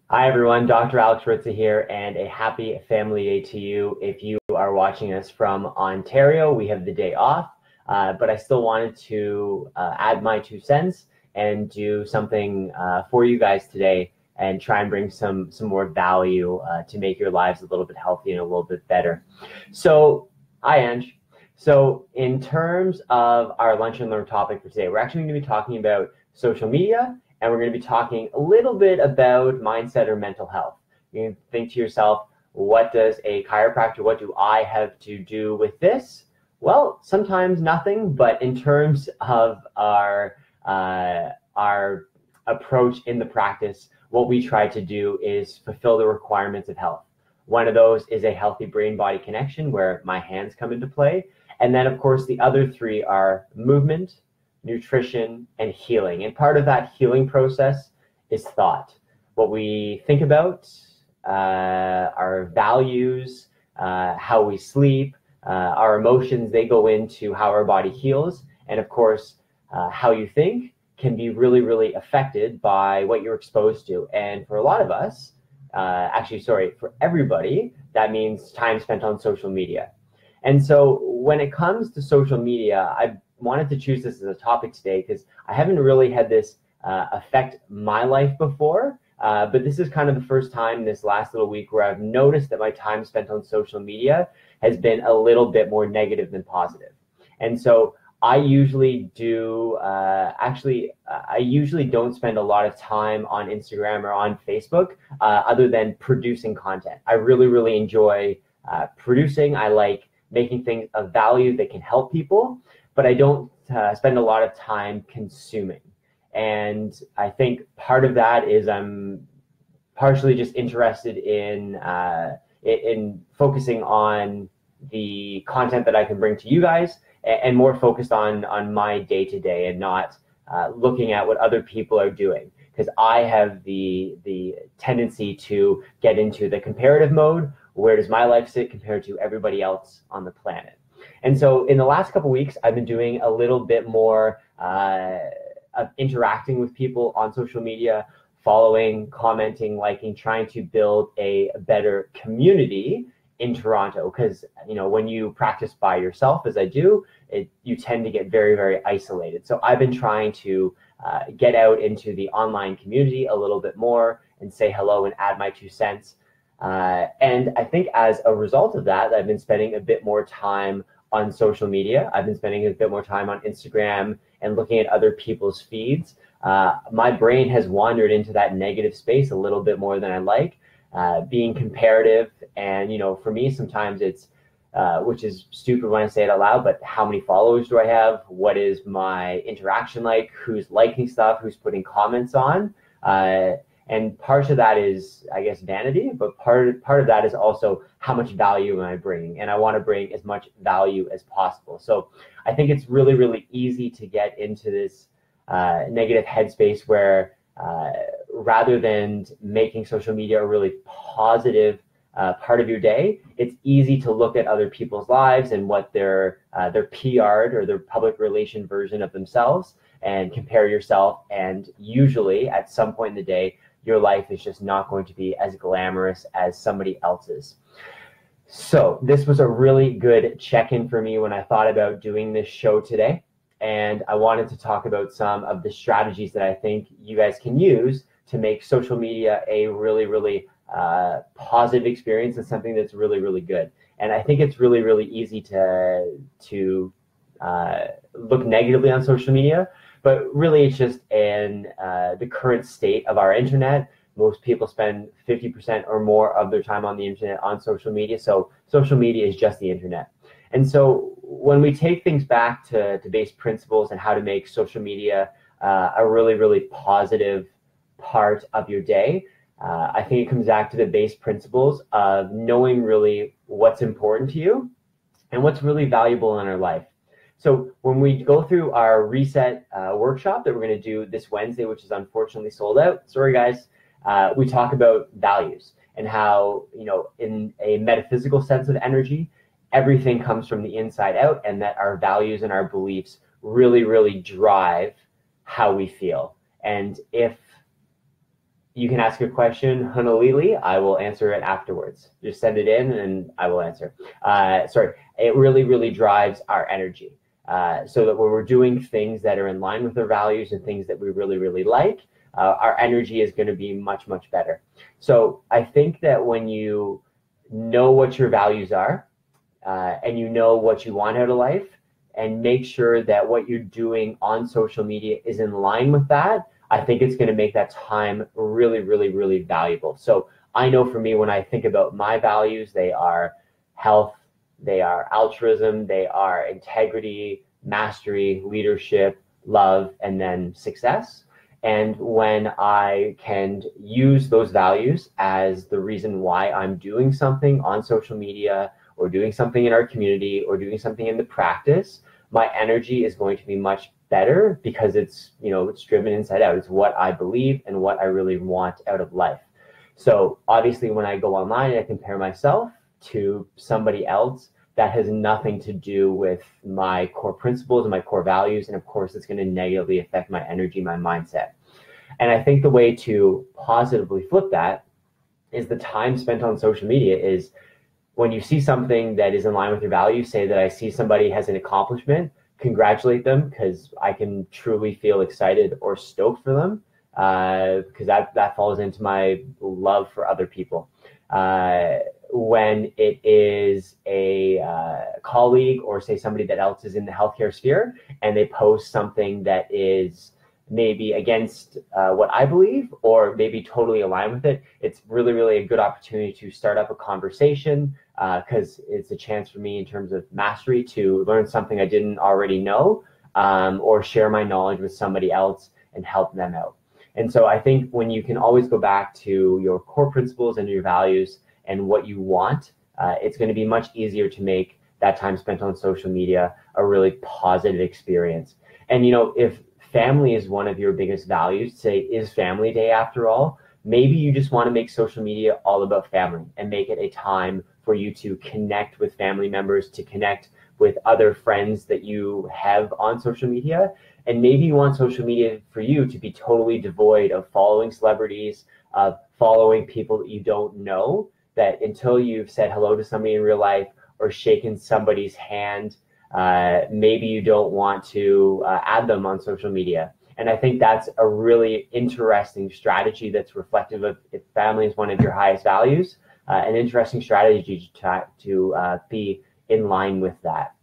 Hi everyone, Dr. Alex Ritza here, and a happy Family Day to you. If you are watching us from Ontario, we have the day off, but I still wanted to add my 2 cents and do something for you guys today and try and bring some more value to make your lives a little bit healthy and a little bit better. So, hi Ange. So in terms of our Lunch and Learn topic for today, we're actually going to be talking about social media, and we're going to be talking a little bit about mindset or mental health. You can think to yourself, what does a chiropractor, what do I have to do with this? Well, sometimes nothing, but in terms of our approach in the practice, what we try to do is fulfill the requirements of health. One of those is a healthy brain-body connection where my hands come into play. And then, of course, the other three are movement, nutrition, and healing. And part of that healing process is thought. What we think about, our values, how we sleep, our emotions, they go into how our body heals. And of course, how you think can be really, really affected by what you're exposed to. And for a lot of us, for everybody, that means time spent on social media. And so when it comes to social media, I wanted to choose this as a topic today because I haven't really had this affect my life before, but this is kind of the first time this last little week where I've noticed that my time spent on social media has been a little bit more negative than positive. And so I usually I usually don't spend a lot of time on Instagram or on Facebook other than producing content. I really, really enjoy producing. I like making things of value that can help people, but I don't spend a lot of time consuming. And I think part of that is I'm partially just interested in focusing on the content that I can bring to you guys, and more focused on my day-to-day and not looking at what other people are doing, because I have the tendency to get into the comparative mode. Where does my life sit compared to everybody else on the planet? And so in the last couple of weeks, I've been doing a little bit more of interacting with people on social media, following, commenting, liking, trying to build a better community in Toronto. Because, you know, when you practice by yourself, as I do, you tend to get very, very isolated. So I've been trying to get out into the online community a little bit more and say hello and add my 2 cents. And I think as a result of that, I've been spending a bit more time on social media. I've been spending a bit more time on Instagram and looking at other people's feeds. My brain has wandered into that negative space a little bit more than I like, being comparative. And, you know, for me, sometimes it's, which is stupid when I say it out loud, but how many followers do I have? What is my interaction like? Who's liking stuff? Who's putting comments on? And part of that is, I guess, vanity, but part of that is also how much value am I bringing? And I want to bring as much value as possible. So I think it's really, really easy to get into this negative headspace where rather than making social media a really positive part of your day, it's easy to look at other people's lives and what their PR'd or their public relation version of themselves and compare yourself. And usually at some point in the day, your life is just not going to be as glamorous as somebody else's. So this was a really good check-in for me when I thought about doing this show today. And I wanted to talk about some of the strategies that I think you guys can use to make social media a really, really positive experience and something that's really, really good. And I think it's really, really easy to look negatively on social media, but really it's just in the current state of our internet. Most people spend 50% or more of their time on the internet on social media. So social media is just the internet. And so when we take things back to base principles and how to make social media a really, really positive part of your day, I think it comes back to the base principles of knowing really what's important to you and what's really valuable in our life. So when we go through our reset workshop that we're going to do this Wednesday, which is unfortunately sold out, sorry guys, we talk about values and how, you know, in a metaphysical sense of energy, everything comes from the inside out, and that our values and our beliefs really, really drive how we feel. And if you can ask a question, Honolulu. I will answer it afterwards. Just send it in and I will answer. Sorry, it really, really drives our energy. So that when we're doing things that are in line with our values and things that we really, really like, our energy is going to be much, much better. So I think that when you know what your values are and you know what you want out of life, and make sure that what you're doing on social media is in line with that, I think it's going to make that time really, really, really valuable. So I know for me, when I think about my values, they are health, they are altruism, they are integrity, mastery, leadership, love, and then success. And when I can use those values as the reason why I'm doing something on social media or doing something in our community or doing something in the practice, my energy is going to be much better because it's, it's driven inside out. It's what I believe and what I really want out of life. So obviously when I go online and I compare myself to somebody else, that has nothing to do with my core principles and my core values. And of course, it's going to negatively affect my energy, my mindset. And I think the way to positively flip that is the time spent on social media is when you see something that is in line with your values, say that I see somebody has an accomplishment, congratulate them, because I can truly feel excited or stoked for them, because that falls into my love for other people. When it is a colleague or say somebody that else is in the healthcare sphere and they post something that is maybe against what I believe or maybe totally aligned with it, it's really, really a good opportunity to start up a conversation because it's a chance for me in terms of mastery to learn something I didn't already know or share my knowledge with somebody else and help them out. And so I think when you can always go back to your core principles and your values and what you want, it's going to be much easier to make that time spent on social media a really positive experience. And, if family is one of your biggest values, say is Family Day after all, maybe you just want to make social media all about family and make it a time for you to connect with family members, to connect with other friends that you have on social media. And maybe you want social media for you to be totally devoid of following celebrities, of following people that you don't know, that until you've said hello to somebody in real life or shaken somebody's hand, maybe you don't want to add them on social media. And I think that's a really interesting strategy that's reflective of if family is one of your highest values, an interesting strategy to be in line with that.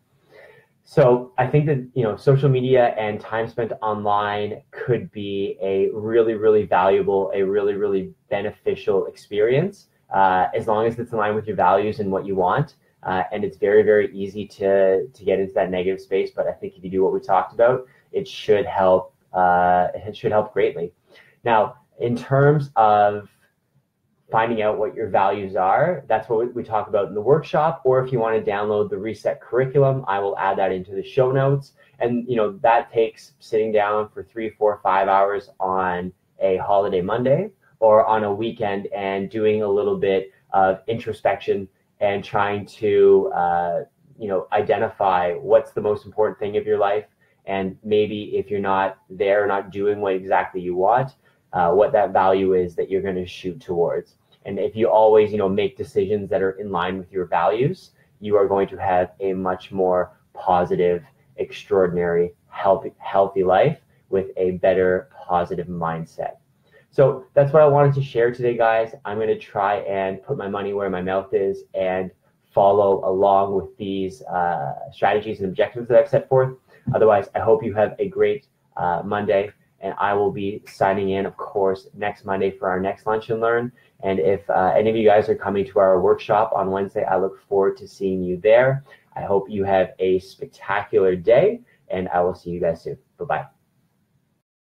So I think that, social media and time spent online could be a really, really valuable, a really, really beneficial experience as long as it's in line with your values and what you want. And it's very, very easy to get into that negative space. But I think if you do what we talked about, it should help. It should help greatly. Now, in terms of finding out what your values are, that's what we talk about in the workshop. Or if you want to download the Reset curriculum, I will add that into the show notes. And that takes sitting down for 3, 4, 5 hours on a holiday Monday or on a weekend and doing a little bit of introspection and trying to identify what's the most important thing of your life, and maybe if you're not there, not doing what exactly you want, what that value is that you're going to shoot towards. And if you always make decisions that are in line with your values, you are going to have a much more positive, extraordinary, healthy life with a better positive mindset. So that's what I wanted to share today, guys. I'm going to try and put my money where my mouth is and follow along with these strategies and objectives that I've set forth. Otherwise, I hope you have a great Monday, and I will be signing in, of course, next Monday for our next Lunch and Learn. And if any of you guys are coming to our workshop on Wednesday, I look forward to seeing you there. I hope you have a spectacular day, and I will see you guys soon. Bye-bye.